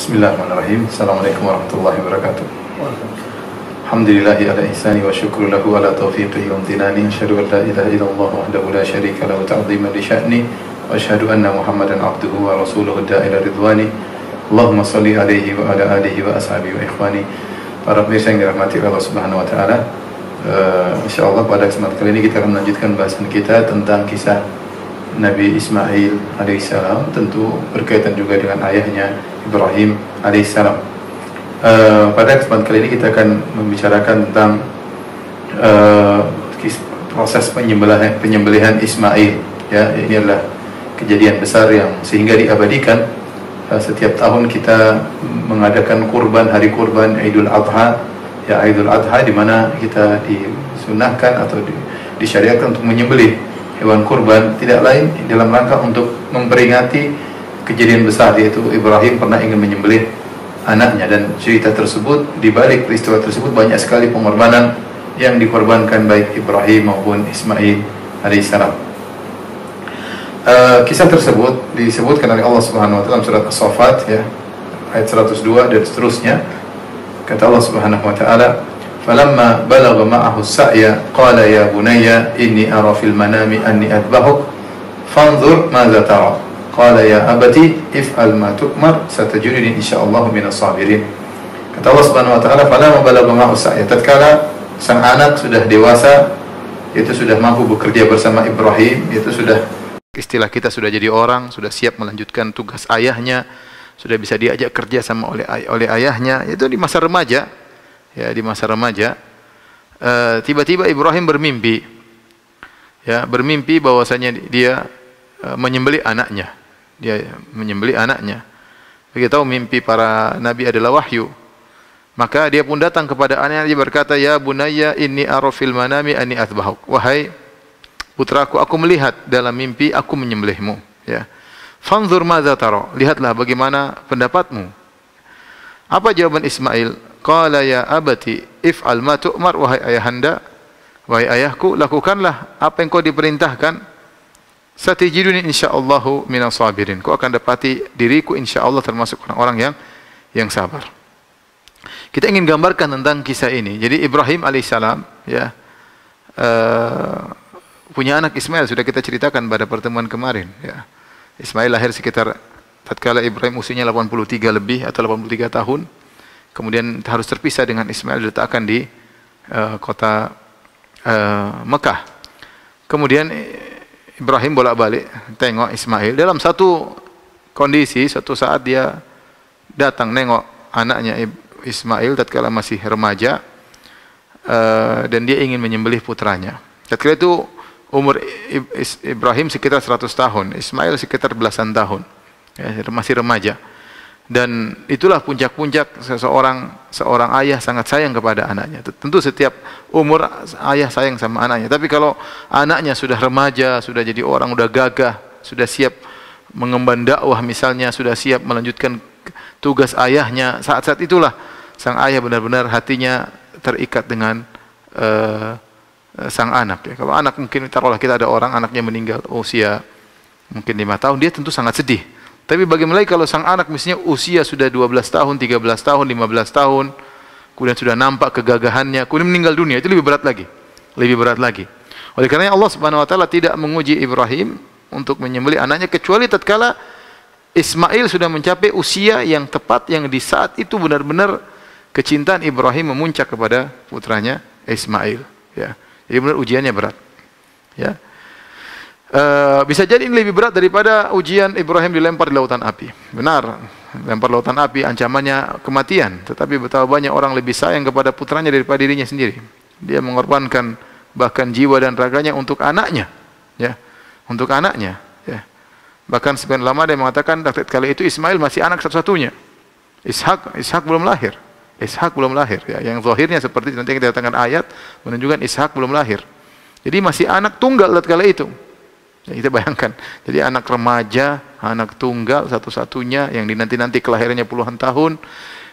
Bismillahirrahmanirrahim. Assalamualaikum warahmatullahi wabarakatuh. Alhamdulillahi ala ihsani wa syukru lahu ala taufiqihi wa amtinani. Asyhadu an la ilaha illallah wahdahu la syarika lahu ta'ziman li sya'ni wa asyhadu anna Muhammadan abduhu wa rasuluhu da'ila ridwani. Allahumma shalli alaihi wa ala alihi wa ashabihi wa ikhwani. Para pemirsa yang dirahmati Allah Subhanahu wa taala, insyaallah pada kesempatan kali ini kita akan melanjutkan bahasan kita tentang kisah Nabi Ismail alaihissalam, tentu berkaitan juga dengan ayahnya Ibrahim alaihissalam. Pada kesempatan kali ini kita akan membicarakan tentang proses penyembelihan Ismail. Ya, ini adalah kejadian besar yang sehingga diabadikan. Setiap tahun kita mengadakan kurban, hari kurban Idul Adha, ya Idul Adha, di mana kita disunahkan atau disyariatkan untuk menyembelih hewan kurban, tidak lain dalam rangka untuk memperingati kejadian besar, yaitu Ibrahim pernah ingin menyembelih anaknya, dan cerita tersebut, di balik peristiwa tersebut banyak sekali pengorbanan yang dikorbankan baik Ibrahim maupun Ismail alaihissalam. Kisah tersebut disebutkan oleh Allah Subhanahu wa taala dalam surat As-Saffat, ya, ayat 102 dan seterusnya. Kata Allah Subhanahu wa taala, فَلَمَّا بَلَغَ مَعَهُ السَّعْيَ قَالَ يَا بُنَيَّ إِنِّي أَرَى فِي الْمَنَامِ أَنِّي أَذْبَحُكَ فَانظُرْ مَاذَا تَرَى قَالَ يَا أَبَتِ افْعَلْ مَا تُؤْمَرْ سَتَجِدُنِي إِنْ شَاءَ اللَّهُ مِنَ الصَّابِرِينَ. Kata Allah Subhanahu wa taala, فَلَمَّا بَلَغَ مَعَهُ السَّعْيَ, tatkala sang anak sudah dewasa, yaitu sudah mampu bekerja bersama Ibrahim, yaitu sudah, istilah kita, sudah jadi orang, sudah siap melanjutkan tugas ayahnya, sudah bisa diajak kerja sama oleh ayahnya, itu di masa remaja. Ya, di masa remaja, tiba-tiba Ibrahim bermimpi, ya, bermimpi bahwasanya dia menyembelih anaknya. Dia menyembelih anaknya. Kita tahu mimpi para nabi adalah wahyu. Maka dia pun datang kepada anaknya, dia berkata, "Ya bunayya inni ara fil manami anni athbahuk." Wahai putraku, aku melihat dalam mimpi aku menyembelihmu, ya. Fanzur madza tara, lihatlah bagaimana pendapatmu. Apa jawaban Ismail? Qala ya abati if'al ma tu'mar, wahai ayahanda, wahai ayahku, lakukanlah apa yang kau diperintahkan. Satajiduni insyaallahu minas sabirin, kau akan dapati diriku insyaallah termasuk orang-orang yang sabar. Kita ingin gambarkan tentang kisah ini. Jadi Ibrahim alaihissalam, ya, punya anak Ismail, sudah kita ceritakan pada pertemuan kemarin, ya. Ismail lahir sekitar tatkala Ibrahim usianya 83 lebih atau 83 tahun. Kemudian harus terpisah dengan Ismail, diletakkan di kota Mekah. Kemudian Ibrahim bolak-balik tengok Ismail. Dalam satu kondisi, suatu saat dia datang nengok anaknya Ismail tatkala masih remaja, dan dia ingin menyembelih putranya. Tatkala itu umur Ibrahim sekitar 100 tahun, Ismail sekitar belasan tahun, ya, masih remaja. Dan itulah puncak-puncak seorang ayah sangat sayang kepada anaknya. Tentu setiap umur ayah sayang sama anaknya. Tapi kalau anaknya sudah remaja, sudah jadi orang, sudah gagah, sudah siap mengemban dakwah misalnya, sudah siap melanjutkan tugas ayahnya, saat-saat itulah sang ayah benar-benar hatinya terikat dengan sang anak. Ya. Kalau anak, mungkin taruhlah kita ada orang anaknya meninggal usia mungkin 5 tahun, dia tentu sangat sedih. Tapi bagaimana kalau sang anak misalnya usia sudah 12 tahun, 13 tahun, 15 tahun, kemudian sudah nampak kegagahannya, kemudian meninggal dunia, itu lebih berat lagi. Lebih berat lagi. Oleh karena Allah Subhanahu wa taala tidak menguji Ibrahim untuk menyembelih anaknya kecuali tatkala Ismail sudah mencapai usia yang tepat, yang di saat itu benar-benar kecintaan Ibrahim memuncak kepada putranya Ismail, ya. Jadi benar ujiannya berat. Ya. Bisa jadi ini lebih berat daripada ujian Ibrahim dilempar di lautan api. Benar, lempar lautan api ancamannya kematian, tetapi betapa banyak orang lebih sayang kepada putranya daripada dirinya sendiri. Dia mengorbankan bahkan jiwa dan raganya untuk anaknya, ya, untuk anaknya, ya. Bahkan sebagian ulama ada yang mengatakan kali itu Ismail masih anak satu-satunya. Ishak belum lahir. Ishak belum lahir, ya. Yang zahirnya seperti nanti kita datangkan ayat menunjukkan Ishak belum lahir. Jadi masih anak tunggal tatkala itu. Ya, kita bayangkan, jadi anak remaja, anak tunggal satu-satunya yang dinanti-nanti kelahirannya puluhan tahun,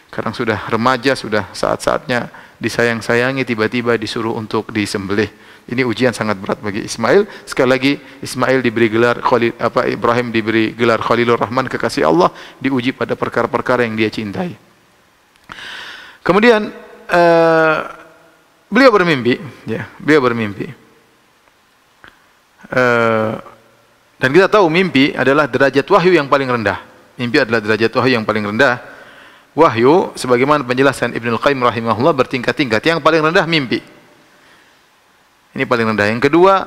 sekarang sudah remaja, sudah saat-saatnya disayang-sayangi tiba-tiba disuruh untuk disembelih. Ini ujian sangat berat bagi Ismail. Sekali lagi Ismail diberi gelar Ibrahim diberi gelar Khalilur Rahman, kekasih Allah, diuji pada perkara-perkara yang dia cintai. Kemudian beliau bermimpi, ya, beliau bermimpi. Dan kita tahu mimpi adalah derajat wahyu yang paling rendah. Mimpi adalah derajat wahyu yang paling rendah. Wahyu, sebagaimana penjelasan Ibnul Qayyim rahimahullah, bertingkat-tingkat. Yang paling rendah mimpi. Ini paling rendah. Yang kedua,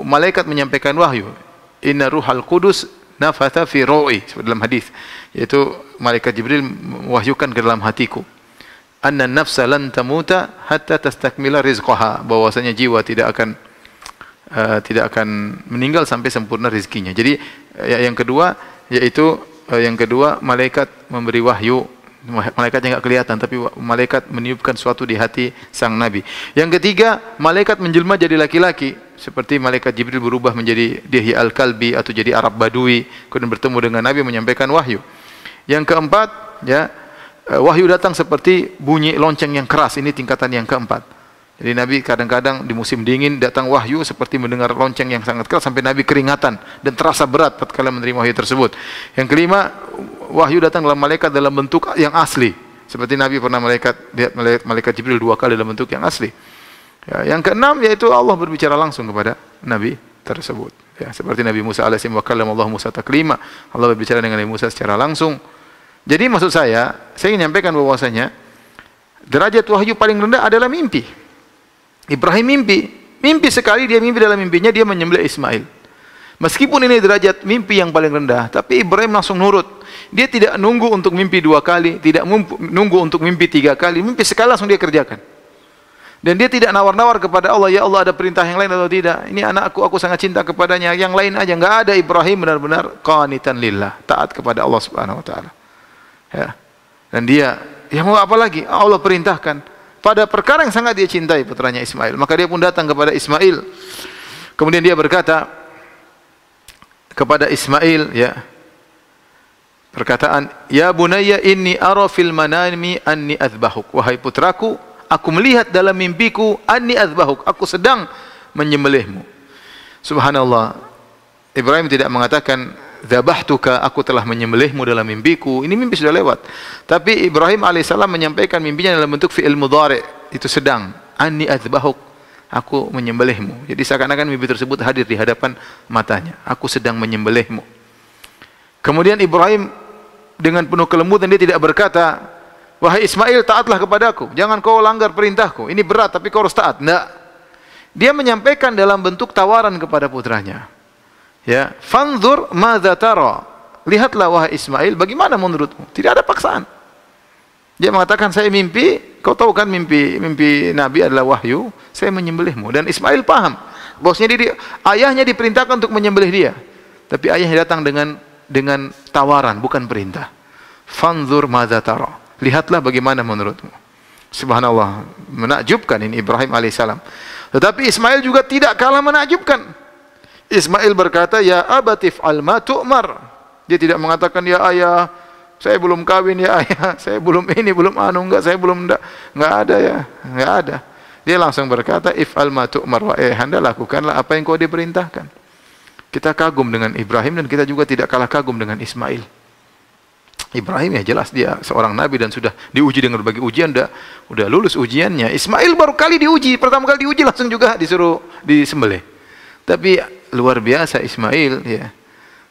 malaikat menyampaikan wahyu. Inna ruhal qudus nafatha fi ru'i, dalam hadis, yaitu malaikat Jibril mewahyukan ke dalam hatiku. Anna nafsa lan tamuta hatta tastakmila rizqaha, bahwasanya jiwa tidak akan meninggal sampai sempurna rezekinya. Jadi yang kedua yaitu malaikat memberi wahyu. Malaikatnya enggak kelihatan, tapi malaikat meniupkan suatu di hati sang nabi. Yang ketiga, malaikat menjelma jadi laki-laki, seperti malaikat Jibril berubah menjadi Dihya al-Kalbi atau jadi Arab Badui, kemudian bertemu dengan nabi menyampaikan wahyu. Yang keempat, ya, wahyu datang seperti bunyi lonceng yang keras. Ini tingkatan yang keempat. Jadi Nabi kadang-kadang di musim dingin datang wahyu seperti mendengar lonceng yang sangat keras sampai Nabi keringatan dan terasa berat tatkala menerima wahyu tersebut. Yang kelima, wahyu datang dalam malaikat dalam bentuk yang asli. Seperti Nabi pernah lihat malaikat Jibril 2 kali dalam bentuk yang asli. Ya, yang keenam yaitu Allah berbicara langsung kepada Nabi tersebut. Ya, seperti Nabi Musa alaihissalam, wa kallama Allah Musa taklima. Allah berbicara dengan Nabi Musa secara langsung. Jadi maksud saya ingin menyampaikan bahwasanya derajat wahyu paling rendah adalah mimpi. Ibrahim mimpi sekali, dia mimpi, dalam mimpinya dia menyembelih Ismail. Meskipun ini derajat mimpi yang paling rendah, tapi Ibrahim langsung nurut. Dia tidak nunggu untuk mimpi 2 kali, tidak nunggu untuk mimpi 3 kali, mimpi sekali langsung dia kerjakan. Dan dia tidak nawar-nawar kepada Allah, ya Allah ada perintah yang lain atau tidak. Ini anakku, aku sangat cinta kepadanya, yang lain aja enggak ada. Ibrahim benar-benar qanitan lillah, taat kepada Allah Subhanahu wa taala. Ya. Dan dia, ya mau apa lagi? Allah perintahkan pada perkara yang sangat dia cintai putranya Ismail. Maka dia pun datang kepada Ismail. Kemudian dia berkata kepada Ismail, ya, perkataan, ya bunayya inni ara fil manami anni azbahuk. Wahai putraku, aku melihat dalam mimpiku anni azbahuk, aku sedang menyembelihmu. Subhanallah. Ibrahim tidak mengatakan dzabahtuka, aku telah menyembelihmu dalam mimpiku. Ini mimpi sudah lewat. Tapi Ibrahim alaihissalam menyampaikan mimpinya dalam bentuk fi'il mudhari', itu sedang. Anni adzbahuk, aku menyembelihmu. Jadi seakan-akan mimpi tersebut hadir di hadapan matanya. Aku sedang menyembelihmu. Kemudian Ibrahim dengan penuh kelembutan dia tidak berkata, wahai Ismail, taatlah kepadaku, jangan kau langgar perintahku. Ini berat tapi kau harus taat. Tidak. Dia menyampaikan dalam bentuk tawaran kepada putranya. Ya, fanzur madza tara. Lihatlah wahai Ismail, bagaimana menurutmu? Tidak ada paksaan. Dia mengatakan, saya mimpi, kau tahu kan mimpi Nabi adalah wahyu, saya menyembelihmu. Dan Ismail paham bahwasanya ayahnya diperintahkan untuk menyembelih dia. Tapi ayahnya datang dengan tawaran, bukan perintah. Fanzur madza tara. Lihatlah bagaimana menurutmu. Subhanallah, menakjubkan ini Ibrahim alaihissalam. Tetapi Ismail juga tidak kalah menakjubkan. Ismail berkata, ya abatif al-ma tu'mar. Dia tidak mengatakan, ya ayah, saya belum kawin, ya ayah, saya belum ini, belum anu, enggak, saya belum enggak ada ya, enggak ada. Dia langsung berkata, if'al ma tu'mar, wa ayahanda, lakukanlah apa yang kau diperintahkan. Kita kagum dengan Ibrahim dan kita juga tidak kalah kagum dengan Ismail. Ibrahim ya jelas dia seorang nabi dan sudah diuji dengan berbagai ujian, udah lulus ujiannya. Ismail baru kali diuji, pertama kali diuji langsung juga disuruh disembelih. Tapi luar biasa Ismail, ya.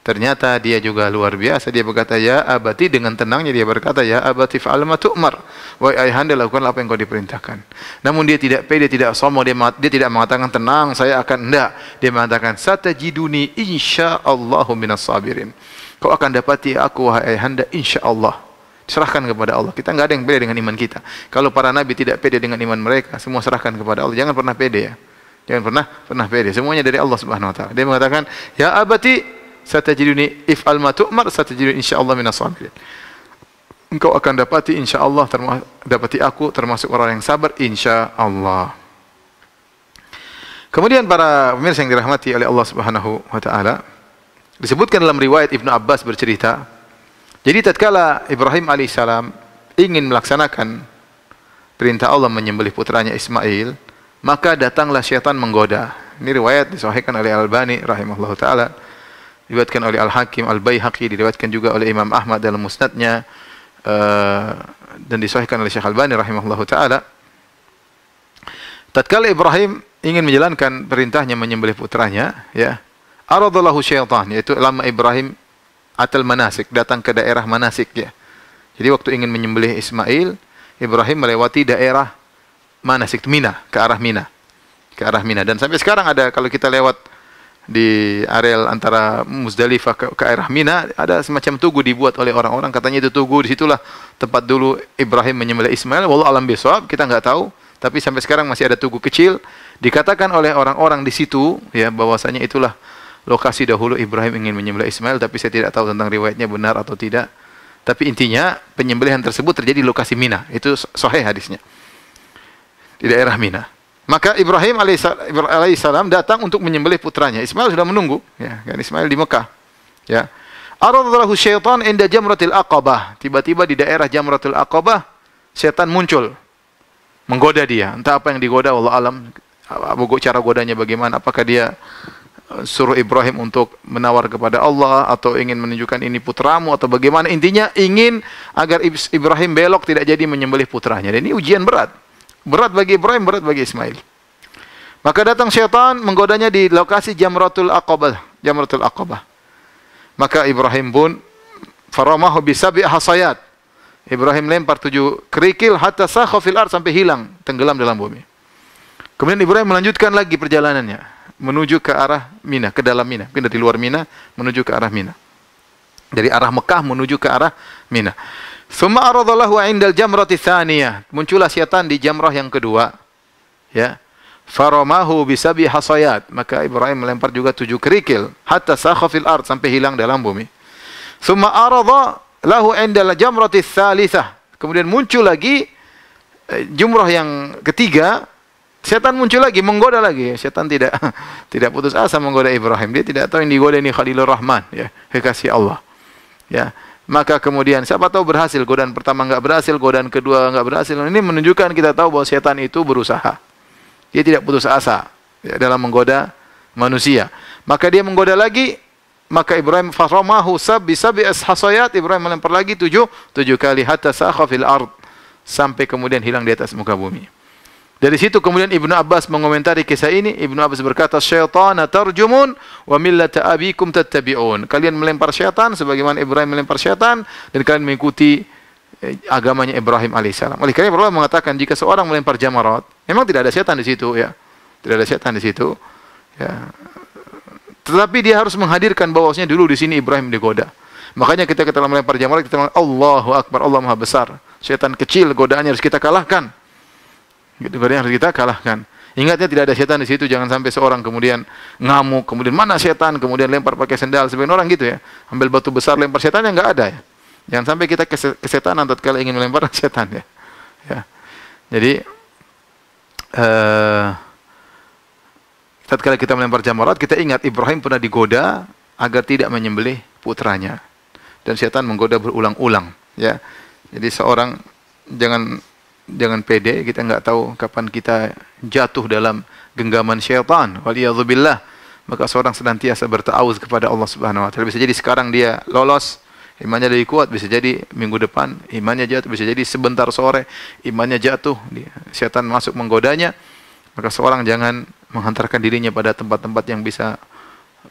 Ternyata dia juga luar biasa. Dia berkata, ya abati, dengan tenangnya dia berkata, ya abati fa'al ma tu'mar. Wahai ayahanda, lakukanlah apa yang kau diperintahkan. Namun dia tidak pede, tidak sombong, dia tidak mengatakan tenang, saya akan enggak. Dia mengatakan, satajiduni insyaallahu minas sabirin. Kau akan dapati aku wahai ayahanda insyaallah. Serahkan kepada Allah. Kita enggak ada yang pede dengan iman kita. Kalau para nabi tidak pede dengan iman mereka, semua serahkan kepada Allah. Jangan pernah pede, ya. Jangan pernah pede. Semuanya dari Allah Subhanahu wa taala. Dia mengatakan, "Ya abati, satajiduni if'al ma tu'mar, satajiduni insyaallah minas sabirin." Engkau akan dapati insyaallah, dapati aku termasuk orang yang sabar insyaallah. Kemudian para pemirsa yang dirahmati oleh Allah Subhanahu wa taala, disebutkan dalam riwayat Ibnu Abbas bercerita, jadi tatkala Ibrahim alaihissalam ingin melaksanakan perintah Allah menyembelih putranya Ismail, maka datanglah syaitan menggoda. Ini riwayat disahihkan oleh Al-Albani rahimahullah taala, diriwayatkan oleh Al-Hakim, Al-Baihaqi, diriwayatkan juga oleh Imam Ahmad dalam musnadnya, dan disahihkan oleh Syekh Al-Albani rahimahullah taala. Tatkala Ibrahim ingin menjalankan perintahnya menyembelih putranya, ya, aradallahu syaitan, yaitu lama Ibrahim atal manasik, datang ke daerah manasik, ya. Jadi waktu ingin menyembelih Ismail, Ibrahim melewati daerah manasik, Mina, ke arah Mina. Ke arah Mina. Dan sampai sekarang ada, kalau kita lewat di areal antara Muzdalifah ke arah Mina, ada semacam tugu dibuat oleh orang-orang, katanya itu tugu, disitulah tempat dulu Ibrahim menyembelih Ismail. Wallahu alam bisawab, kita nggak tahu. Tapi sampai sekarang masih ada tugu kecil. Dikatakan oleh orang-orang di situ, ya, bahwasanya itulah lokasi dahulu Ibrahim ingin menyembelih Ismail. Tapi saya tidak tahu tentang riwayatnya benar atau tidak. Tapi intinya penyembelihan tersebut terjadi di lokasi Mina. Itu sahih hadisnya, di daerah Mina. Maka Ibrahim alaihissalam datang untuk menyembelih putranya. Ismail sudah menunggu, ya, kan Ismail di Mekah, ya. Aradallahu syaitan inda jamratil aqabah. Tiba-tiba di daerah jamratil aqabah, setan muncul menggoda dia. Entah apa yang digoda, wallahu alam. Cara godanya bagaimana? Apakah dia suruh Ibrahim untuk menawar kepada Allah, atau ingin menunjukkan ini putramu, atau bagaimana? Intinya ingin agar Ibrahim belok, tidak jadi menyembelih putranya. Dan ini ujian berat. Berat bagi Ibrahim, berat bagi Ismail. Maka datang syaitan menggodanya di lokasi Jamratul Aqabah. Jamratul Aqabah. Maka Ibrahim pun faramahu bisabi hasayat. Ibrahim lempar 7 kerikil hatta sakha fil ard, sampai hilang, tenggelam dalam bumi. Kemudian Ibrahim melanjutkan lagi perjalanannya menuju ke arah Mina, ke dalam Mina. Pindah di luar Mina menuju ke arah Mina. Dari arah Mekah menuju ke arah Mina. Tsumma aradallahu 'indal jamrati tsaniyah. Muncullah syaitan di jamrah yang kedua. Ya. Faramahu bisabi hasayat. Maka Ibrahim melempar juga 7 kerikil hatta sakha fil ard, sampai hilang dalam bumi. Tsumma arada lahu 'indal jamrati tsalitsah. Kemudian muncul lagi jumrah yang ketiga. Syaitan muncul lagi, menggoda lagi. Syaitan tidak putus asa menggoda Ibrahim. Dia tidak tahu yang digoda ini Khalilur Rahman, ya, kekasih Allah. Ya. Maka kemudian siapa tahu berhasil, godaan pertama enggak berhasil, godaan kedua enggak berhasil. Ini menunjukkan kita tahu bahwa setan itu berusaha. Dia tidak putus asa, ya, dalam menggoda manusia. Maka dia menggoda lagi, maka Ibrahim faramahu bisabi hasayat. Ibrahim melempar lagi 7 kali hatta sakha fil ard, sampai kemudian hilang di atas muka bumi. Dari situ kemudian Ibnu Abbas mengomentari kisah ini. Ibnu Abbas berkata, "Syaitana tarjumun wa millata abikum tattabi'un." Kalian melempar syaitan sebagaimana Ibrahim melempar syaitan, dan kalian mengikuti agamanya Ibrahim alaihissalam. Oleh karena Ibrahim mengatakan, jika seorang melempar jamarat, memang tidak ada syaitan di situ, ya. Tidak ada syaitan di situ, ya. Tetapi dia harus menghadirkan bahwasanya dulu di sini Ibrahim digoda. Makanya kita melempar jamarat, kita mengatakan Allahu Akbar, Allah Maha Besar. Syaitan kecil, godaannya harus kita kalahkan. Gitu, yang harus kita kalahkan. Ingatnya tidak ada setan di situ. Jangan sampai seorang kemudian ngamuk, kemudian mana setan, kemudian lempar pakai sendal. Sebagian orang gitu, ya, ambil batu besar lempar setannya, nggak ada, ya. Jangan sampai kita kesetanan tatkala ingin melempar setan, ya. Ya. Jadi tatkala kita melempar jamarat, kita ingat Ibrahim pernah digoda agar tidak menyembelih putranya, dan setan menggoda berulang-ulang, ya. Jadi seorang jangan pede, kita nggak tahu kapan kita jatuh dalam genggaman syaitan. Waliyadzubillah. Maka seorang senantiasa berta'awuz kepada Allah Subhanahu wa taala. Bisa jadi sekarang dia lolos, imannya lebih kuat, bisa jadi minggu depan imannya jatuh, bisa jadi sebentar sore imannya jatuh, syaitan masuk menggodanya. Maka seorang jangan menghantarkan dirinya pada tempat-tempat yang bisa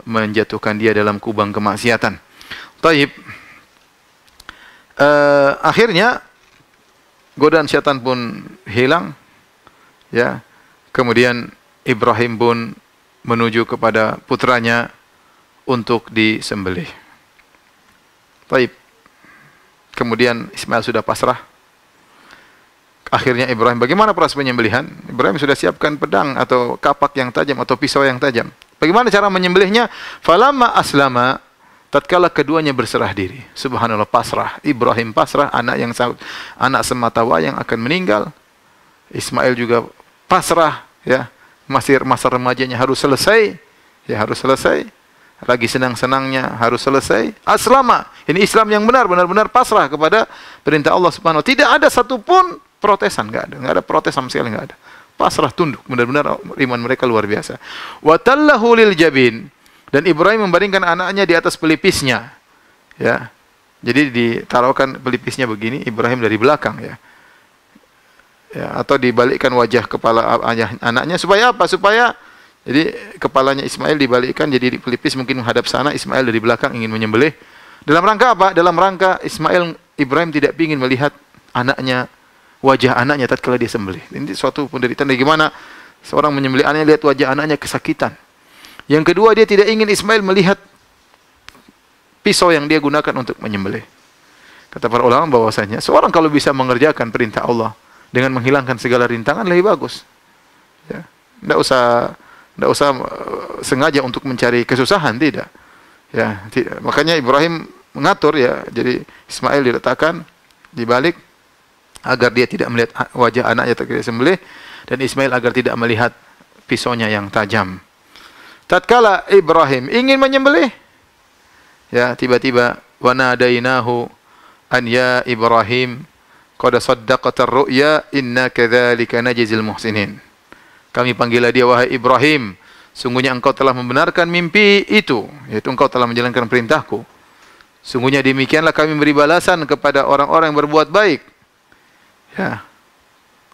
menjatuhkan dia dalam kubang kemaksiatan. Taib. Akhirnya godaan syaitan pun hilang, ya. Kemudian Ibrahim pun menuju kepada putranya untuk disembelih. Baik. Kemudian Ismail sudah pasrah. Akhirnya Ibrahim, bagaimana proses penyembelihan? Ibrahim sudah siapkan pedang atau kapak yang tajam atau pisau yang tajam. Bagaimana cara menyembelihnya? Falamma aslama, tatkala keduanya berserah diri. Subhanallah, pasrah. Ibrahim pasrah, anak semata wayang akan meninggal. Ismail juga pasrah, ya. Masa remajanya harus selesai, ya, harus selesai. Lagi senang-senangnya harus selesai. Aslama, ini Islam yang benar, benar-benar pasrah kepada perintah Allah Subhanahu wa taala. Tidak ada satupun protesan, nggak ada protes sama sekali, nggak ada. Pasrah tunduk, benar-benar iman mereka luar biasa. Wa tallahu lil jabin, dan Ibrahim membaringkan anaknya di atas pelipisnya. Ya. Jadi ditaruhkan pelipisnya begini, Ibrahim dari belakang ya. Ya, atau dibalikkan wajah kepala anaknya supaya apa? Supaya jadi kepalanya Ismail dibalikkan jadi pelipis mungkin menghadap sana, Ismail dari belakang ingin menyembelih. Dalam rangka apa? Dalam rangka Ibrahim tidak ingin melihat anaknya, wajah anaknya tatkala dia sembelih. Ini suatu penderitaan bagaimana seorang menyembelih anaknya, lihat wajah anaknya kesakitan. Yang kedua, dia tidak ingin Ismail melihat pisau yang dia gunakan untuk menyembelih. Kata para ulama bahwasanya seorang kalau bisa mengerjakan perintah Allah dengan menghilangkan segala rintangan lebih bagus. Ya. Tidak usah sengaja untuk mencari kesusahan, tidak. Ya, tidak. Makanya Ibrahim mengatur ya, jadi Ismail diletakkan di balik agar dia tidak melihat wajah anaknya ketika sembelih, dan Ismail agar tidak melihat pisaunya yang tajam. Tatkala Ibrahim ingin menyembelih, ya tiba-tiba wa nadainahu an ya Ibrahim qad saddaqata ar-ru'ya inna kadzalika najzil muhsinin. Kami panggillah dia, wahai Ibrahim, sungguhnya engkau telah membenarkan mimpi itu, yaitu engkau telah menjalankan perintahku. Sungguhnya demikianlah kami beri balasan kepada orang-orang yang berbuat baik. Ya.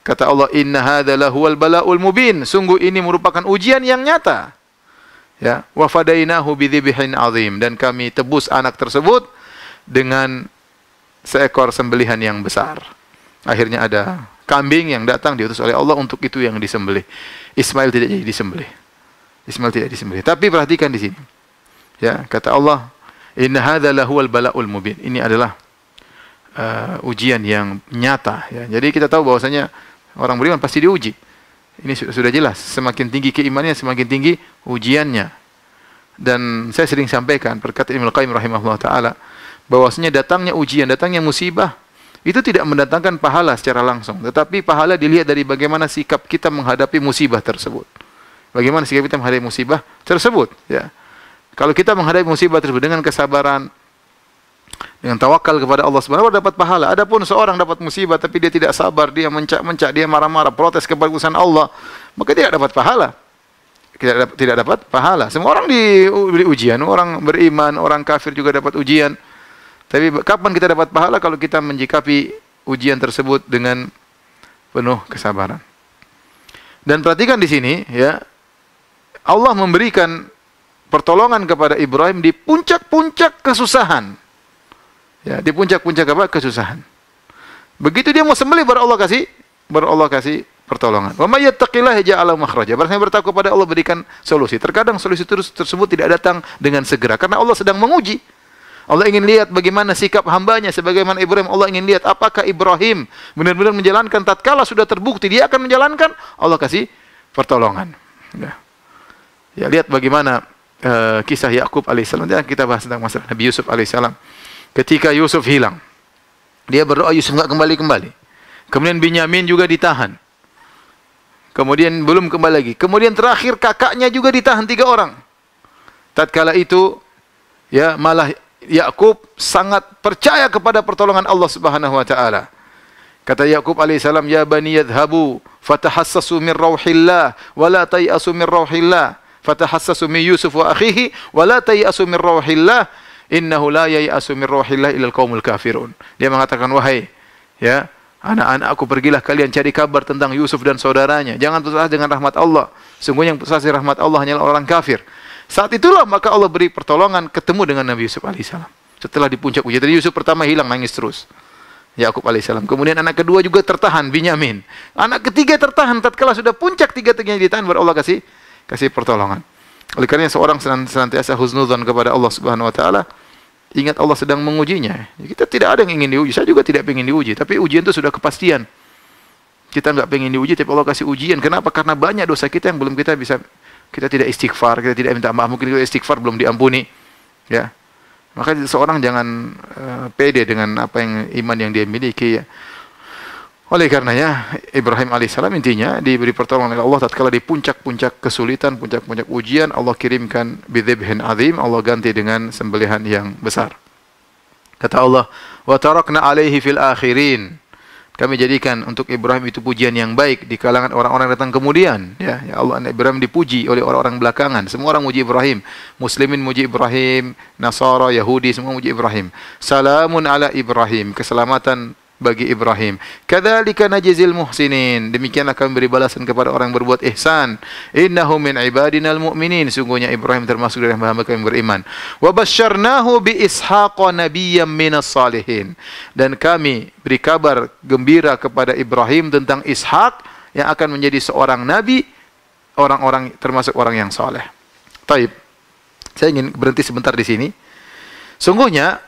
Kata Allah, inna hadza lahuwal bala'ul mubin. Sungguh ini merupakan ujian yang nyata. Ya, wa fadainahu bidzibhin azim, dan kami tebus anak tersebut dengan seekor sembelihan yang besar. Akhirnya ada kambing yang datang diutus oleh Allah untuk itu yang disembelih. Ismail tidak jadi disembelih. Ismail tidak disembelih. Tapi perhatikan di sini. Ya, kata Allah, inna hadza lahuwal bala'ul mubin. Ini adalah ujian yang nyata ya. Jadi kita tahu bahwasanya orang beriman pasti diuji. Ini sudah jelas. Semakin tinggi keimanannya, semakin tinggi ujiannya. Dan saya sering sampaikan perkataan Ibnu Qayyim rahimahullah taala bahwasanya datangnya ujian, datangnya musibah itu tidak mendatangkan pahala secara langsung, tetapi pahala dilihat dari bagaimana sikap kita menghadapi musibah tersebut. Bagaimana sikap kita menghadapi musibah tersebut, ya. Kalau kita menghadapi musibah tersebut dengan kesabaran, dengan tawakal kepada Allah Subhanahu wa taala, dapat pahala. Adapun seorang dapat musibah tapi dia tidak sabar, dia mencak-mencak, dia marah-marah, protes kepada keputusan Allah, maka dia tidak dapat pahala. Tidak dapat pahala. Semua orang diberi ujian, orang beriman, orang kafir juga dapat ujian. Tapi kapan kita dapat pahala? Kalau kita menjikapi ujian tersebut dengan penuh kesabaran. Dan perhatikan di sini, ya, Allah memberikan pertolongan kepada Ibrahim di puncak-puncak kesusahan. Ya, di puncak-puncak apa? Kesusahan. Begitu dia mau sembelih, baru Allah kasih pertolongan. Wa may yattaqillaha yaj'al lahu makhraja. Barang siapa bertakwa kepada Allah, berikan solusi. Terkadang solusi tersebut tidak datang dengan segera karena Allah sedang menguji. Allah ingin lihat bagaimana sikap hambanya sebagaimana Ibrahim. Allah ingin lihat apakah Ibrahim benar-benar menjalankan, tatkala sudah terbukti dia akan menjalankan, Allah kasih pertolongan. Ya, lihat bagaimana kisah Yakub alaihissalam. Kita bahas tentang masalah Nabi Yusuf alaihissalam. Ketika Yusuf hilang, dia berdoa Yusuf enggak kembali. Kemudian Binyamin juga ditahan. Kemudian belum kembali lagi. Kemudian terakhir kakaknya juga ditahan 3 orang. Tatkala itu, ya, malah Yakub sangat percaya kepada pertolongan Allah Subhanahu wa taala. Kata Yakub alaihissalam, ya bani yadhhabu fatahassasu min rauhillah wa la tayasu min rauhillah. Fatahassasu min Yusuf wa akhihi wa la tayasu min rauhillah. Innahu la yayasu min rauhillah illa al-qaumul kafirun. Dia mengatakan, wahai, ya, anak-anakku, pergilah kalian cari kabar tentang Yusuf dan saudaranya. Jangan putus asa dengan rahmat Allah. Sungguhnya yang putus asa dengan rahmat Allah hanyalah orang kafir. Saat itulah maka Allah beri pertolongan, ketemu dengan Nabi Yusuf alaihissalam. Setelah di puncak ujian. Jadi Yusuf pertama hilang, nangis terus. Yakub alaihissalam. Kemudian anak kedua juga tertahan, Binyamin. Anak ketiga tertahan, tatkala sudah puncak tiga-tiganya ditahan, baru Allah kasih pertolongan. Oleh karena seorang senantiasa husnudzon kepada Allah Subhanahu wa taala, ingat Allah sedang mengujinya. Kita tidak ada yang ingin diuji. Saya juga tidak ingin diuji, tapi ujian itu sudah kepastian. Kita enggak pengen diuji, tapi Allah kasih ujian. Kenapa? Karena banyak dosa kita yang belum kita tidak istighfar, kita tidak minta maaf, mungkin kita istighfar belum diampuni. Ya. Maka seorang jangan pede dengan apa yang iman yang dia miliki, ya. Oleh karenanya Ibrahim alaihissalam intinya diberi pertolongan oleh Allah tatkala di puncak-puncak kesulitan, puncak-puncak ujian, Allah kirimkan bidzibhin azim, Allah ganti dengan sembelihan yang besar. Kata Allah, wa tarakna alaihi fil akhirin. Kami jadikan untuk Ibrahim itu pujian yang baik di kalangan orang-orang datang kemudian. Ya Allah, Ibrahim dipuji oleh orang-orang belakangan. Semua orang muji Ibrahim. Muslimin muji Ibrahim, Nasara, Yahudi semua muji Ibrahim. Salamun ala Ibrahim, keselamatan bagi Ibrahim. Kadzalika najzil muhsinin. Demikianlah kami beri balasan kepada orang yang berbuat ihsan. Innahu min ibadinal mu'minin. Sungguhnya Ibrahim termasuk dari hamba kami beriman. Wa basyarnahu bi ishaqa nabiyyam minas salihin. Dan kami beri kabar gembira kepada Ibrahim tentang Ishak yang akan menjadi seorang nabi, orang-orang termasuk orang yang saleh. Taib. Saya ingin berhenti sebentar di sini. Sungguhnya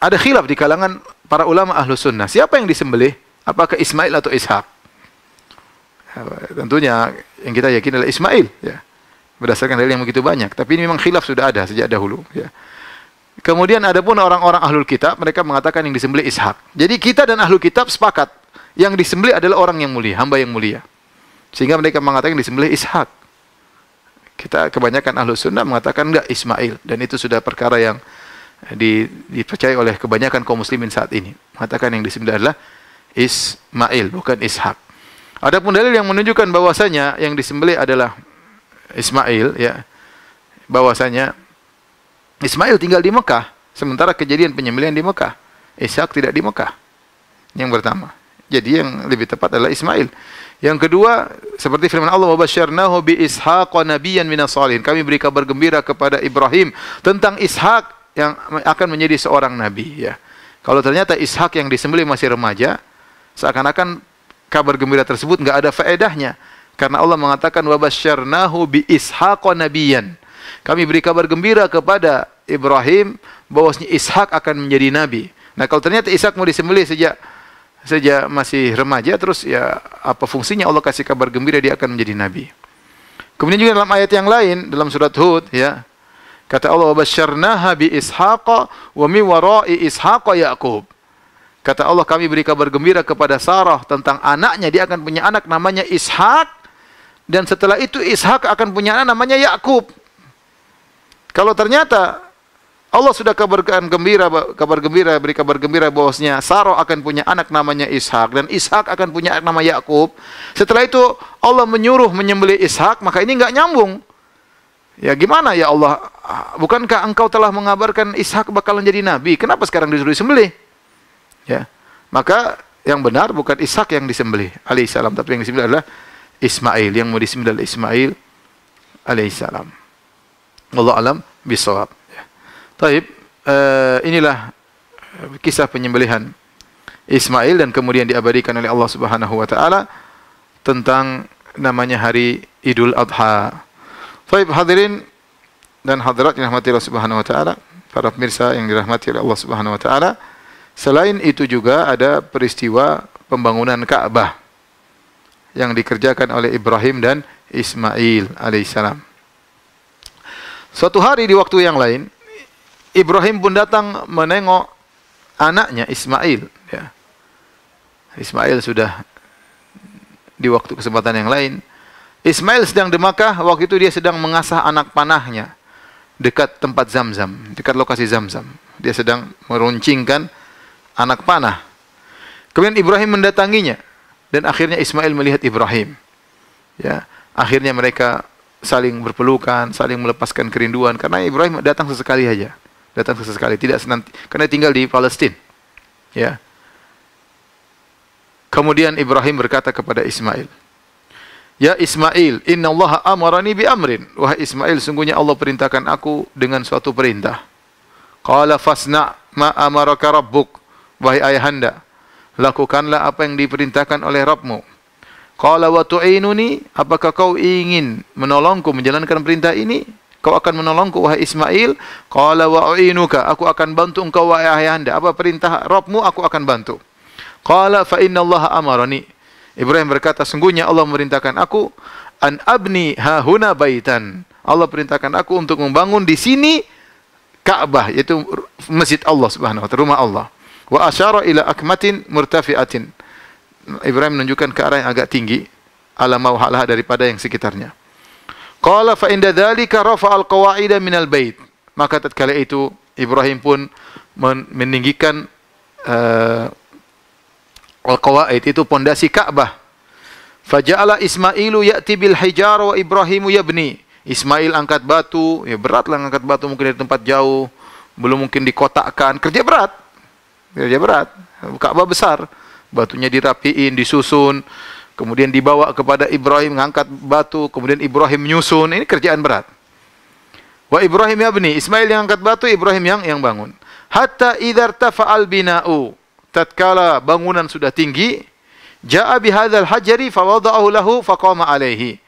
ada khilaf di kalangan para ulama ahlu sunnah. Siapa yang disembelih? Apakah Ismail atau Ishak? Tentunya yang kita yakin adalah Ismail. Ya. Berdasarkan dalil yang begitu banyak. Tapi ini memang khilaf sudah ada sejak dahulu. Ya. Kemudian ada pun orang-orang ahlul kitab. Mereka mengatakan yang disembelih Ishak. Jadi kita dan ahlul kitab sepakat. Yang disembelih adalah orang yang mulia. Hamba yang mulia. Sehingga mereka mengatakan yang disembelih Ishak. Kita kebanyakan ahlu sunnah mengatakan enggak, Ismail. Dan itu sudah perkara yang dipercaya oleh kebanyakan kaum muslimin saat ini. Mengatakan yang disembelih adalah Ismail, bukan Ishak. Adapun dalil yang menunjukkan bahwasanya yang disembelih adalah Ismail, ya, bahwasanya Ismail tinggal di Mekah, sementara kejadian penyembelihan di Mekah. Ishak tidak di Mekah. Yang pertama. Jadi yang lebih tepat adalah Ismail. Yang kedua, seperti firman Allah, wa basyarnahu bi ishaqa nabiyyan minas salihin. Kami beri kabar gembira kepada Ibrahim tentang Ishak yang akan menjadi seorang nabi, ya. Kalau ternyata Ishak yang disembelih masih remaja, seakan-akan kabar gembira tersebut enggak ada faedahnya, karena Allah mengatakan wa basyarnahu bi ishaqa nabiyyan. Kami beri kabar gembira kepada Ibrahim bahwasanya Ishak akan menjadi nabi. Nah, kalau ternyata Ishak mau disembelih sejak masih remaja, terus ya apa fungsinya Allah kasih kabar gembira dia akan menjadi nabi? Kemudian juga dalam ayat yang lain dalam surat Hud, ya. Kata Allah, "Wabasyarnaha bi Ishaqa wa min wara'i Ishaqa Yaqub." Kata Allah, kami beri kabar gembira kepada Sarah tentang anaknya, dia akan punya anak namanya Ishak, dan setelah itu Ishak akan punya anak namanya Yaqub. Kalau ternyata Allah sudah beri kabar gembira bahwasanya Sarah akan punya anak namanya Ishak, dan Ishak akan punya anak nama Yaqub. Setelah itu Allah menyuruh menyembelih Ishak, maka ini enggak nyambung. Ya gimana ya Allah, bukankah engkau telah mengabarkan Ishak bakalan jadi nabi? Kenapa sekarang disuruh disembelih? Ya. Maka yang benar bukan Ishak yang disembelih alaihissalam, tapi yang disembelih adalah Ismail. Yang mau disembelih adalah Ismail alaihissalam. Wallahu alam bisawab. Ya. Taib, inilah kisah penyembelihan Ismail dan kemudian diabadikan oleh Allah Subhanahu wa taala tentang namanya hari Idul Adha. Baik hadirin dan hadirat yang dirahmati Allah Subhanahu wa taala, para pemirsa yang dirahmati oleh Allah Subhanahu wa taala, selain itu juga ada peristiwa pembangunan Ka'bah yang dikerjakan oleh Ibrahim dan Ismail alaihissalam. Suatu hari di waktu yang lain, Ibrahim pun datang menengok anaknya Ismail, ya. Ismail sudah di waktu kesempatan yang lain. Ismail sedang di Makkah, waktu itu dia sedang mengasah anak panahnya dekat tempat Zamzam, dekat lokasi Zamzam. Dia sedang meruncingkan anak panah. Kemudian Ibrahim mendatanginya dan akhirnya Ismail melihat Ibrahim. Ya, akhirnya mereka saling berpelukan, saling melepaskan kerinduan karena Ibrahim datang sesekali aja. Datang sesekali, tidak senanti, karena tinggal di Palestina. Ya. Kemudian Ibrahim berkata kepada Ismail, "Ya Ismail, inna Allah amarani bi amrin." Wahai Ismail, sungguhnya Allah perintahkan aku dengan suatu perintah. Qala fasna' ma amaraka rabbuk. Wahai ayahanda, lakukanlah apa yang diperintahkan oleh Rabbmu. Qala wa tu'inuni, apakah kau ingin menolongku menjalankan perintah ini? Kau akan menolongku wahai Ismail? Qala wa u'inuka, aku akan bantu engkau wahai ayahanda. Apa perintah Rabbmu, aku akan bantu. Qala fa inna Allah amarani. Ibrahim berkata, sungguhnya Allah memerintahkan aku an abni hahuna baitan. Allah perintahkan aku untuk membangun di sini Ka'bah, yaitu masjid Allah Subhanahu wa taala, rumah Allah. Wa asyara ila akmatin murtafi'atin. Ibrahim menunjukkan ke arah yang agak tinggi, ala mawhalah daripada yang sekitarnya. Qala fa inda dzalika rafa'al qawa'ida minal bait. Maka tatkala itu Ibrahim pun meninggikan qawaid, itu pondasi Ka'bah. Faja'ala Ismailu ya'ti bil hijar wa Ibrahimu yabni. Ismail angkat batu, ya berat lah angkat batu mungkin dari tempat jauh, belum mungkin dikotakkan, kerja berat. Kerja berat. Ka'bah besar, batunya dirapiin, disusun, kemudian dibawa kepada Ibrahim ngangkat batu, kemudian Ibrahim menyusun. Ini kerjaan berat. Wa Ibrahim yabni, Ismail yang angkat batu, Ibrahim yang bangun. Hatta idza irtafa'al bina'u, tatkala bangunan sudah tinggi, ja'a bihadzal hajari fawada'ahu lahu faqama alaihi.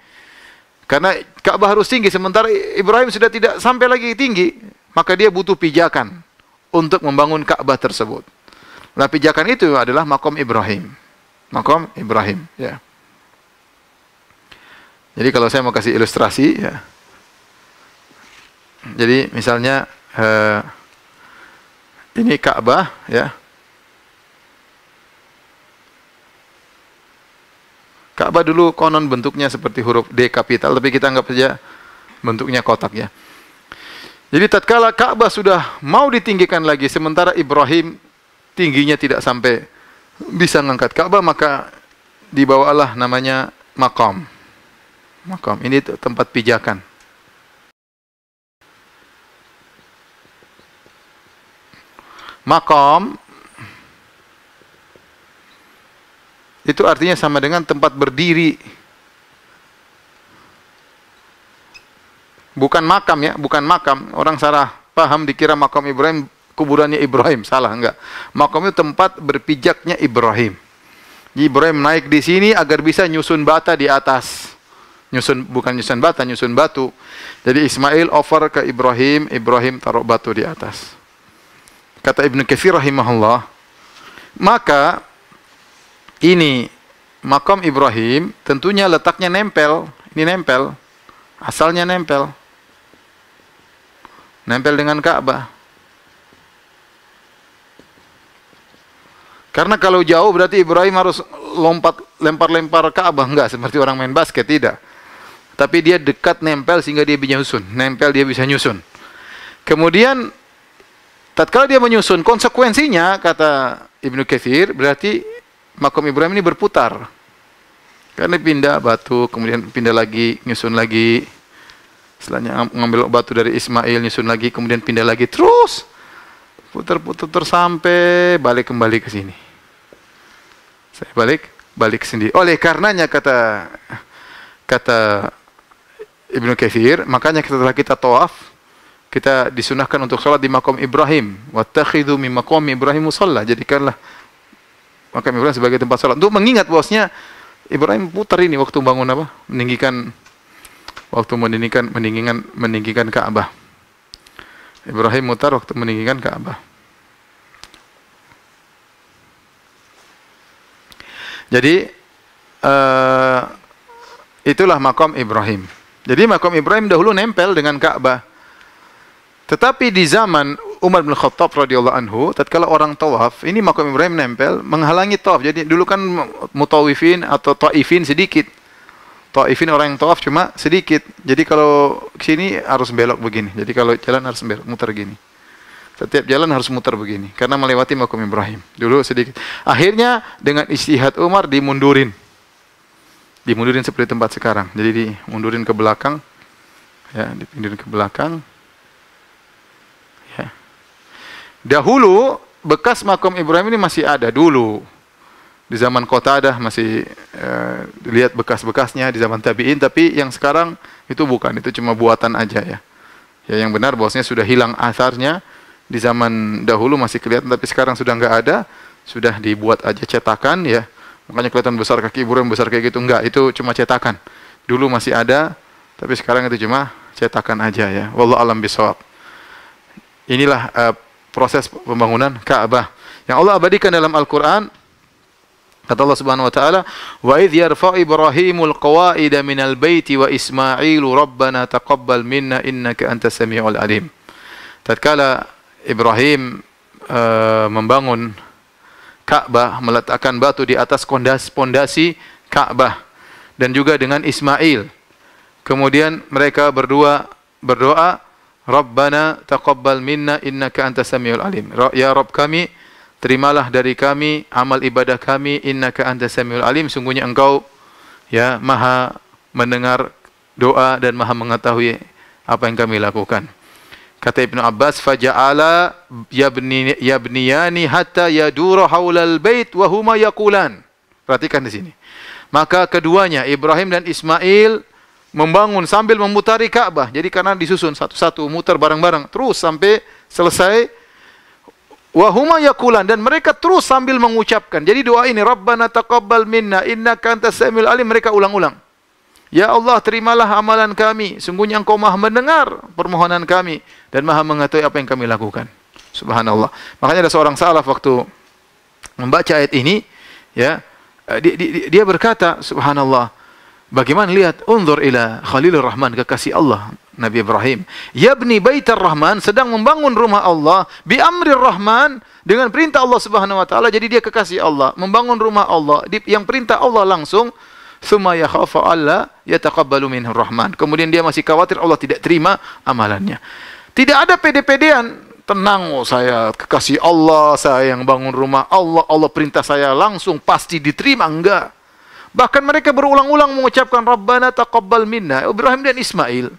Karena Ka'bah harus tinggi, sementara Ibrahim sudah tidak sampai lagi tinggi, maka dia butuh pijakan untuk membangun Ka'bah tersebut. Nah, pijakan itu adalah maqam Ibrahim. Maqam Ibrahim, ya. Jadi kalau saya mau kasih ilustrasi, ya. Jadi misalnya ini Ka'bah, ya. Ka'bah dulu konon bentuknya seperti huruf D kapital, tapi kita anggap saja bentuknya kotak, ya. Jadi tatkala Ka'bah sudah mau ditinggikan lagi, sementara Ibrahim tingginya tidak sampai bisa mengangkat Ka'bah, maka dibawalah namanya maqam. Maqam ini tempat pijakan. Maqam itu artinya sama dengan tempat berdiri. Bukan makam, ya, bukan makam. Orang salah paham dikira makam Ibrahim kuburannya Ibrahim, salah, enggak. Makam itu tempat berpijaknya Ibrahim. Ibrahim naik di sini agar bisa nyusun bata di atas. Bukan nyusun bata, nyusun batu. Jadi Ismail offer ke Ibrahim, Ibrahim taruh batu di atas. Kata Ibnu Katsir rahimahullah, maka ini makam Ibrahim tentunya letaknya nempel. Ini nempel. Asalnya nempel. Nempel dengan Ka'bah. Karena kalau jauh berarti Ibrahim harus lempar-lempar Ka'bah. Enggak, seperti orang main basket, tidak. Tapi dia dekat nempel sehingga dia bisa nyusun. Nempel dia bisa nyusun. Kemudian tatkala dia menyusun, konsekuensinya kata Ibnu Katsir berarti makam Ibrahim ini berputar. Karena pindah batu, kemudian pindah lagi, nyusun lagi. Setelahnya ngambil batu dari Ismail, nyusun lagi, kemudian pindah lagi, terus putar-putar sampai balik kembali ke sini. Saya balik sendiri. Oleh karenanya kata Ibnu Katsir, makanya setelah kita tawaf, kita disunahkan untuk sholat di makam Ibrahim. Wattakhidhu min maqami Ibrahim musalla. Jadikanlah makam Ibrahim sebagai tempat sholat. Untuk mengingat bahwasanya Ibrahim putar ini waktu bangun apa? Meninggikan Ka'bah. Ibrahim mutar waktu meninggikan Ka'bah. Jadi itulah makam Ibrahim. Jadi makam Ibrahim dahulu nempel dengan Ka'bah. Tetapi di zaman Umar bin Khattab radhiyallahu anhu, tatkala orang tawaf, ini makam Ibrahim nempel menghalangi tawaf. Jadi dulu kan mutawifin atau taifin sedikit. Taifin orang yang tawaf cuma sedikit. Jadi kalau ke sini harus belok begini. Jadi kalau jalan harus belok, muter gini. Setiap jalan harus muter begini karena melewati makam Ibrahim. Dulu sedikit. Akhirnya dengan ijtihad Umar dimundurin. Dimundurin seperti tempat sekarang. Jadi dimundurin ke belakang. Ya, dipindurin ke belakang. Ya. Dahulu bekas makam Ibrahim ini masih ada dulu. Di zaman Qatadah masih lihat bekas-bekasnya di zaman tabi'in, tapi yang sekarang itu bukan, itu cuma buatan aja, ya. Ya, yang benar bahwasanya sudah hilang asarnya. Di zaman dahulu masih kelihatan, tapi sekarang sudah enggak ada, sudah dibuat aja cetakan, ya. Makanya kelihatan besar kaki Ibrahim, besar kayak gitu, enggak, itu cuma cetakan. Dulu masih ada, tapi sekarang itu cuma cetakan aja, ya. Wallahu a'lam bishawab. Inilah proses pembangunan Ka'bah yang Allah abadikan dalam Al-Qur'an. Kata Allah Subhanahu wa taala, "Wa idh yarfa'u Ibrahimul qawa'ida minal baiti wa Ismailu rabbana taqabbal minna innaka antas samiul alim." Tatkala Ibrahim membangun Ka'bah, meletakkan batu di atas pondasi Ka'bah, dan juga dengan Ismail. Kemudian mereka berdua berdoa, "Rabbana taqabbal minna innaka antas samiul alim." Ya Rabb kami, terimalah dari kami amal ibadah kami, innaka antas samiul alim, sungguhnya engkau ya maha mendengar doa dan maha mengetahui apa yang kami lakukan. Kata Ibnu Abbas, faja'ala yabniyani hatta yadura haulal bait wa huma yaqulan. Perhatikan di sini. Maka keduanya, Ibrahim dan Ismail, membangun sambil memutari Ka'bah. Jadi karena disusun satu-satu, muter bareng-bareng terus sampai selesai. Wa huma yaqulan, dan mereka terus sambil mengucapkan. Jadi doa ini, Rabbana taqabbal minna innaka antas samiul alim, mereka ulang-ulang. Ya Allah, terimalah amalan kami, sungguhnya Engkau Maha mendengar permohonan kami dan Maha mengetahui apa yang kami lakukan. Subhanallah. Makanya ada seorang salaf waktu membaca ayat ini, ya, dia berkata, subhanallah, bagaimana lihat, unzur ila Khalilur Rahman, kekasih Allah, Nabi Ibrahim. Yabni baitar Rahman, sedang membangun rumah Allah, bi amrir Rahman, dengan perintah Allah Subhanahu wa taala. Jadi dia kekasih Allah, membangun rumah Allah, yang perintah Allah langsung. Tsumma yakhafu alla yataqabbalu minhu Rahman. Kemudian dia masih khawatir Allah tidak terima amalannya. Tidak ada pede-pedean. Tenang, oh, saya kekasih Allah, saya yang bangun rumah Allah, Allah perintah saya langsung pasti diterima. Enggak. Bahkan mereka berulang-ulang mengucapkan Rabbana taqabbal minna, Ibrahim dan Ismail.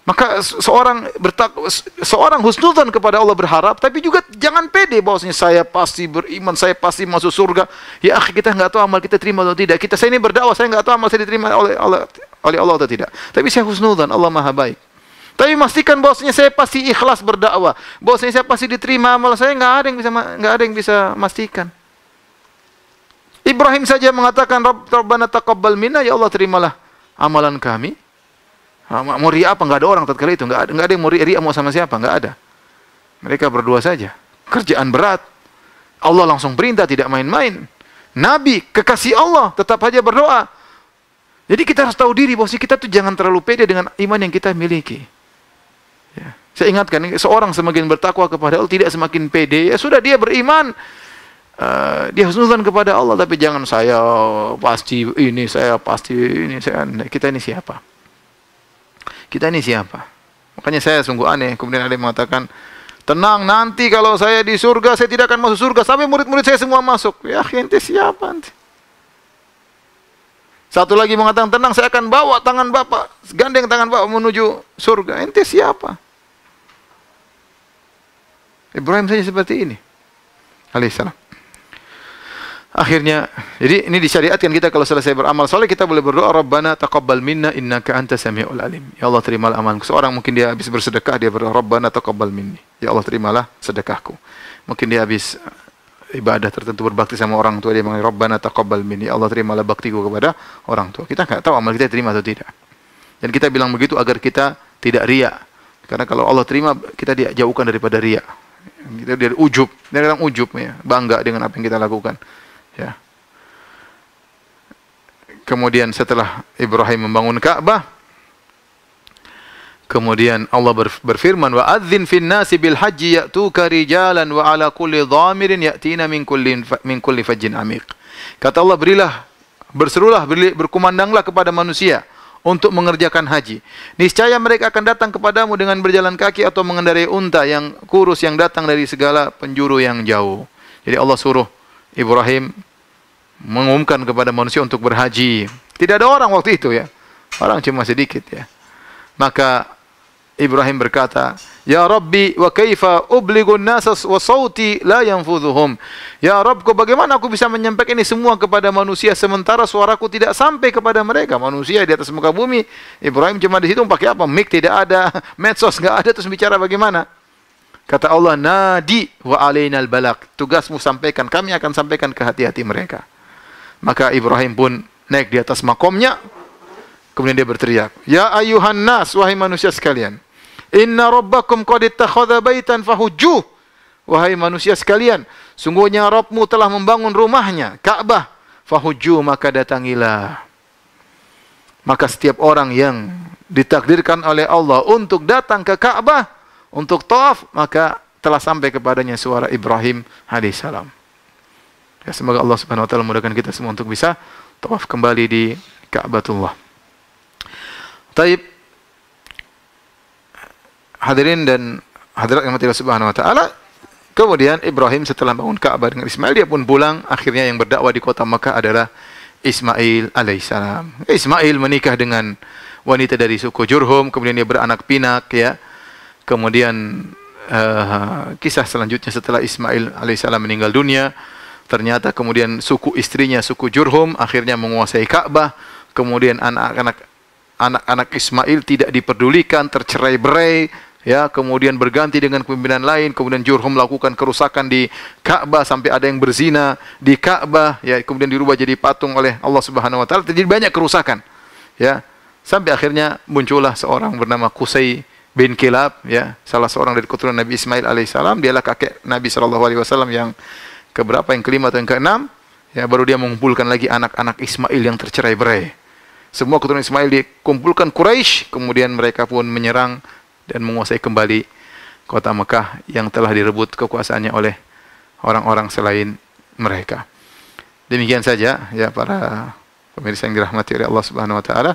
Maka seorang husnudzon kepada Allah berharap, tapi juga jangan pede bahwasanya saya pasti beriman, saya pasti masuk surga. Ya akhi, kita nggak tahu amal kita terima atau tidak. Saya ini berdakwah, saya nggak tahu amal saya diterima oleh Allah atau tidak. Tapi saya husnudzon, Allah Maha baik. Tapi pastikan bahwasanya saya pasti ikhlas berdakwah, bahwasanya saya pasti diterima amal saya, nggak ada yang bisa memastikan. Ibrahim saja mengatakan Rabbana taqabbal minna, ya Allah terimalah amalan kami. Mau ria apa? Nggak ada orang tatkala itu, nggak ada yang mau ria mau sama siapa, nggak ada. Mereka berdua saja. Kerjaan berat. Allah langsung perintah, tidak main-main. Nabi, kekasih Allah, tetap saja berdoa. Jadi kita harus tahu diri bahwa kita tuh jangan terlalu pede dengan iman yang kita miliki. Ya. Saya ingatkan, seorang semakin bertakwa kepada Allah tidak semakin pede. Ya sudah, dia beriman, dia husnudzon kepada Allah, tapi jangan saya pasti ini, kita ini siapa? Kita ini siapa? Makanya saya sungguh aneh. Kemudian ada yang mengatakan, tenang, nanti kalau saya di surga, saya tidak akan masuk surga sampai murid-murid saya semua masuk. Ya, ente siapa nanti? Satu lagi mengatakan, tenang, saya akan bawa tangan Bapak, gandeng tangan Bapak menuju surga. Ente siapa? Ibrahim saja seperti ini. Alaihissalam. Akhirnya, jadi ini disyariatkan kita kalau selesai beramal soleh, kita boleh berdoa, Rabbana taqabbal minna innaka antas samiul alim. Ya Allah, terimalah amalku. Seorang mungkin dia habis bersedekah, dia berdoa, Rabbana taqabbal minni. Ya Allah, terimalah sedekahku. Mungkin dia habis ibadah tertentu, berbakti sama orang tua, dia mengatakan, Rabbana taqabbal minni. Ya Allah, terimalah baktiku kepada orang tua. Kita nggak tahu amal kita terima atau tidak. Dan kita bilang begitu agar kita tidak riya. Karena kalau Allah terima, kita dijauhkan daripada riya. Kita dari ujub. Dia bilang ujub, ya, bangga dengan apa yang kita lakukan. Ya. Kemudian setelah Ibrahim membangun Ka'bah, kemudian Allah berfirman, wa adzin fin nasi bil haji ya'tuka rijalan wa ala kulli dhamirin ya'tina min kulli fajjin amiq. Kata Allah, berserulah, berkumandanglah kepada manusia untuk mengerjakan haji. Niscaya mereka akan datang kepadamu dengan berjalan kaki atau mengendarai unta yang kurus yang datang dari segala penjuru yang jauh. Jadi Allah suruh Ibrahim mengumumkan kepada manusia untuk berhaji. Tidak ada orang waktu itu, ya. Orang cuma sedikit, ya. Maka Ibrahim berkata, Ya Rabbi, wa kaifa ublighun nasa wa sauti la yanfudhuhum. Ya Rabbku, bagaimana aku bisa menyampaikan ini semua kepada manusia sementara suaraku tidak sampai kepada mereka? Manusia di atas muka bumi. Ibrahim cuma di situ pakai apa? Mic tidak ada, medsos enggak ada, terus bicara bagaimana? Kata Allah, nadi wa alainal balak. Tugasmu sampaikan, kami akan sampaikan ke hati-hati mereka. Maka Ibrahim pun naik di atas makomnya. Kemudian dia berteriak, Ya ayuhan nas, wahai manusia sekalian, inna rabbakum qad ittakhadha baitan fahujjuh. Wahai manusia sekalian, sungguhnya Rabbmu telah membangun rumahnya, Ka'bah. Fahujjuh, maka datangilah. Maka setiap orang yang ditakdirkan oleh Allah untuk datang ke Ka'bah, untuk tawaf, maka telah sampai kepadanya suara Ibrahim alaihissalam. Ya, semoga Allah Subhanahu wa taala memudahkan kita semua untuk bisa tawaf kembali di Ka'batullah. Taib, hadirin dan hadirat yang Allah Subhanahu wa taala, Kemudian Ibrahim setelah bangun Ka'bah dengan Ismail, dia pun pulang. Akhirnya yang berdakwah di kota Makkah adalah Ismail alaihissalam. Ismail menikah dengan wanita dari suku Jurhum, kemudian dia beranak pinak, ya. Kemudian kisah selanjutnya setelah Ismail alaihissalam meninggal dunia, ternyata kemudian suku istrinya, suku Jurhum, akhirnya menguasai Ka'bah. Kemudian anak-anak Ismail tidak diperdulikan, tercerai-berai, ya, kemudian berganti dengan kepemimpinan lain. Kemudian Jurhum melakukan kerusakan di Ka'bah sampai ada yang berzina di Ka'bah, ya, kemudian dirubah jadi patung oleh Allah Subhanahu wa taala. Terjadi banyak kerusakan, ya. Sampai akhirnya muncullah seorang bernama Qusay bin Kilab, ya, salah seorang dari keturunan Nabi Ismail alaihissalam. Dialah kakek Nabi sallallahu alaihi wasallam yang keberapa, yang kelima atau yang keenam, ya. Baru dia mengumpulkan lagi anak-anak Ismail yang tercerai-berai. Semua keturunan Ismail dikumpulkan Quraisy, kemudian mereka pun menyerang dan menguasai kembali kota Mekah yang telah direbut kekuasaannya oleh orang-orang selain mereka. Demikian saja, ya, para pemirsa yang dirahmati oleh Allah Subhanahu wa taala.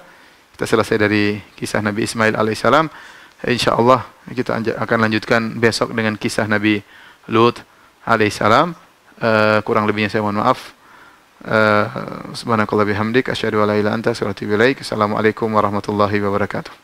Kita selesai dari kisah Nabi Ismail alaihissalam. Insyaallah kita akan lanjutkan besok dengan kisah Nabi Lut alaihissalam. Kurang lebihnya saya mohon maaf. Subhanakallah bihamdik asyhadu an la ilaha illa anta astaghfiruka wa atubu ilaik. Assalamualaikum warahmatullahi wabarakatuh.